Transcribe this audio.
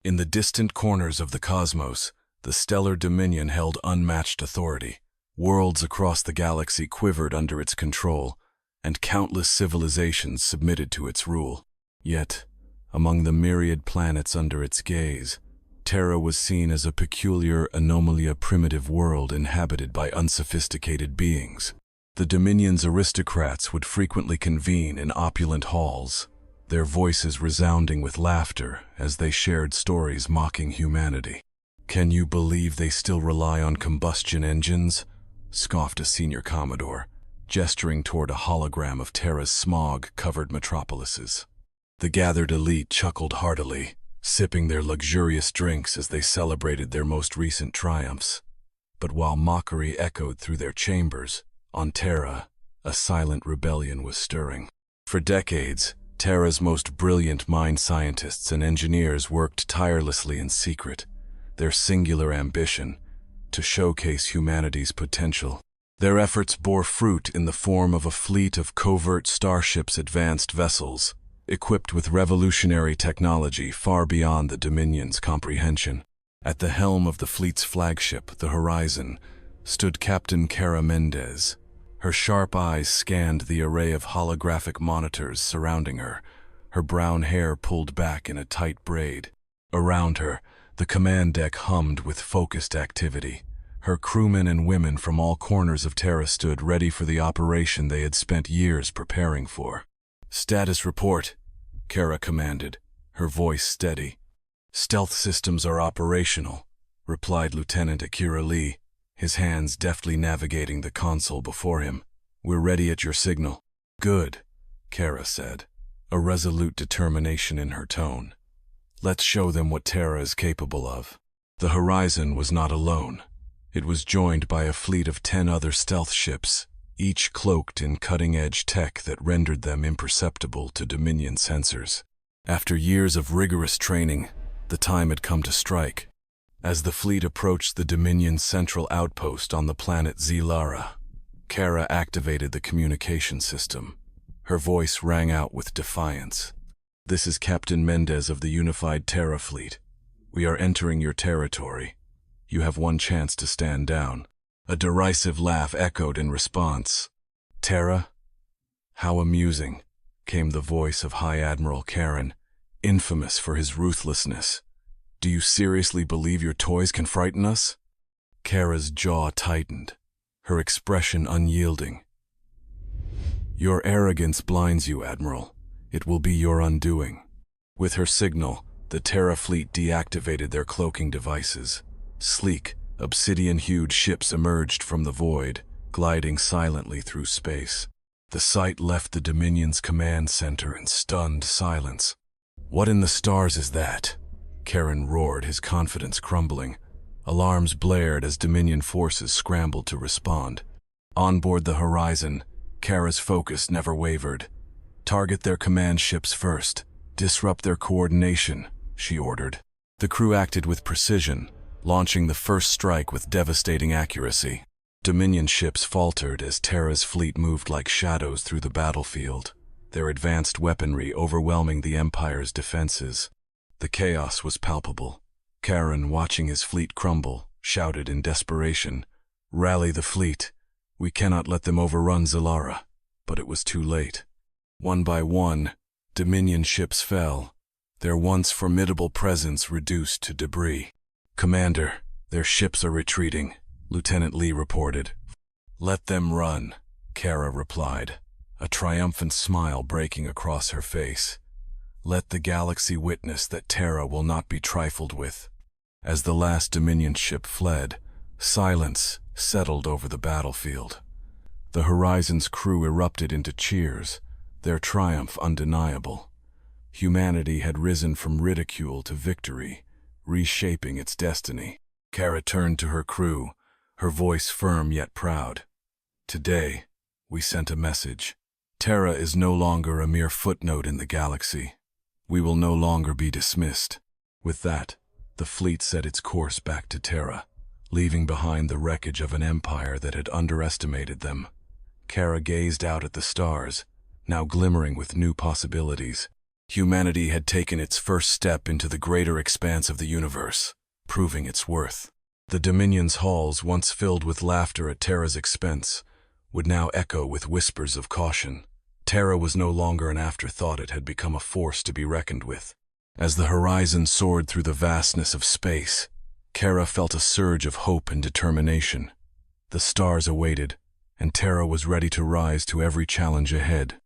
In the distant corners of the cosmos, the stellar dominion held unmatched authority. Worlds across the galaxy quivered under its control, and countless civilizations submitted to its rule. Yet, among the myriad planets under its gaze, Terra was seen as a peculiar anomaly, a primitive world inhabited by unsophisticated beings. The Dominion's aristocrats would frequently convene in opulent halls, their voices resounding with laughter as they shared stories mocking humanity. "Can you believe they still rely on combustion engines?" scoffed a senior commodore, gesturing toward a hologram of Terra's smog-covered metropolises. The gathered elite chuckled heartily, sipping their luxurious drinks as they celebrated their most recent triumphs. But while mockery echoed through their chambers, on Terra, a silent rebellion was stirring. For decades, Terra's most brilliant mind scientists and engineers worked tirelessly in secret, their singular ambition to showcase humanity's potential. Their efforts bore fruit in the form of a fleet of covert starships, advanced vessels, equipped with revolutionary technology far beyond the Dominion's comprehension. At the helm of the fleet's flagship, the Horizon, stood Captain Kara Mendez. Her sharp eyes scanned the array of holographic monitors surrounding her, her brown hair pulled back in a tight braid. Around her, the command deck hummed with focused activity. Her crewmen and women from all corners of Terra stood ready for the operation they had spent years preparing for. "Status report," Kara commanded, her voice steady. "Stealth systems are operational," replied Lieutenant Akira Lee, his hands deftly navigating the console before him. "We're ready at your signal." "Good," Kara said, a resolute determination in her tone. "Let's show them what Terra is capable of." The Horizon was not alone. It was joined by a fleet of 10 other stealth ships, each cloaked in cutting-edge tech that rendered them imperceptible to Dominion sensors. After years of rigorous training, the time had come to strike. As the fleet approached the Dominion's central outpost on the planet Zara, Kara activated the communication system. Her voice rang out with defiance. "This is Captain Mendez of the Unified Terra Fleet. We are entering your territory. You have one chance to stand down." A derisive laugh echoed in response. "Terra? How amusing," came the voice of High Admiral Karen, infamous for his ruthlessness. "Do you seriously believe your toys can frighten us?" Kara's jaw tightened, her expression unyielding. "Your arrogance blinds you, Admiral. It will be your undoing." With her signal, the Terra fleet deactivated their cloaking devices. Sleek, obsidian-hued ships emerged from the void, gliding silently through space. The sight left the Dominion's command center in stunned silence. "What in the stars is that?" Karen roared, his confidence crumbling. Alarms blared as Dominion forces scrambled to respond. On board the Horizon, Kara's focus never wavered. "Target their command ships first. Disrupt their coordination," she ordered. The crew acted with precision, launching the first strike with devastating accuracy. Dominion ships faltered as Terra's fleet moved like shadows through the battlefield, their advanced weaponry overwhelming the Empire's defenses. The chaos was palpable. Karen, watching his fleet crumble, shouted in desperation, "Rally the fleet. We cannot let them overrun Zara." But it was too late. One by one, Dominion ships fell, their once formidable presence reduced to debris. "Commander, their ships are retreating," Lieutenant Lee reported. "Let them run," Kara replied, a triumphant smile breaking across her face. "Let the galaxy witness that Terra will not be trifled with." As the last Dominion ship fled, silence settled over the battlefield. The Horizon's crew erupted into cheers, their triumph undeniable. Humanity had risen from ridicule to victory, reshaping its destiny. Kara turned to her crew, her voice firm yet proud. "Today, we sent a message. Terra is no longer a mere footnote in the galaxy. We will no longer be dismissed." With that, the fleet set its course back to Terra, leaving behind the wreckage of an empire that had underestimated them. Kara gazed out at the stars, now glimmering with new possibilities. Humanity had taken its first step into the greater expanse of the universe, proving its worth. The Dominion's halls, once filled with laughter at Terra's expense, would now echo with whispers of caution. Terra was no longer an afterthought, it had become a force to be reckoned with. As the horizon soared through the vastness of space, Kara felt a surge of hope and determination. The stars awaited, and Terra was ready to rise to every challenge ahead.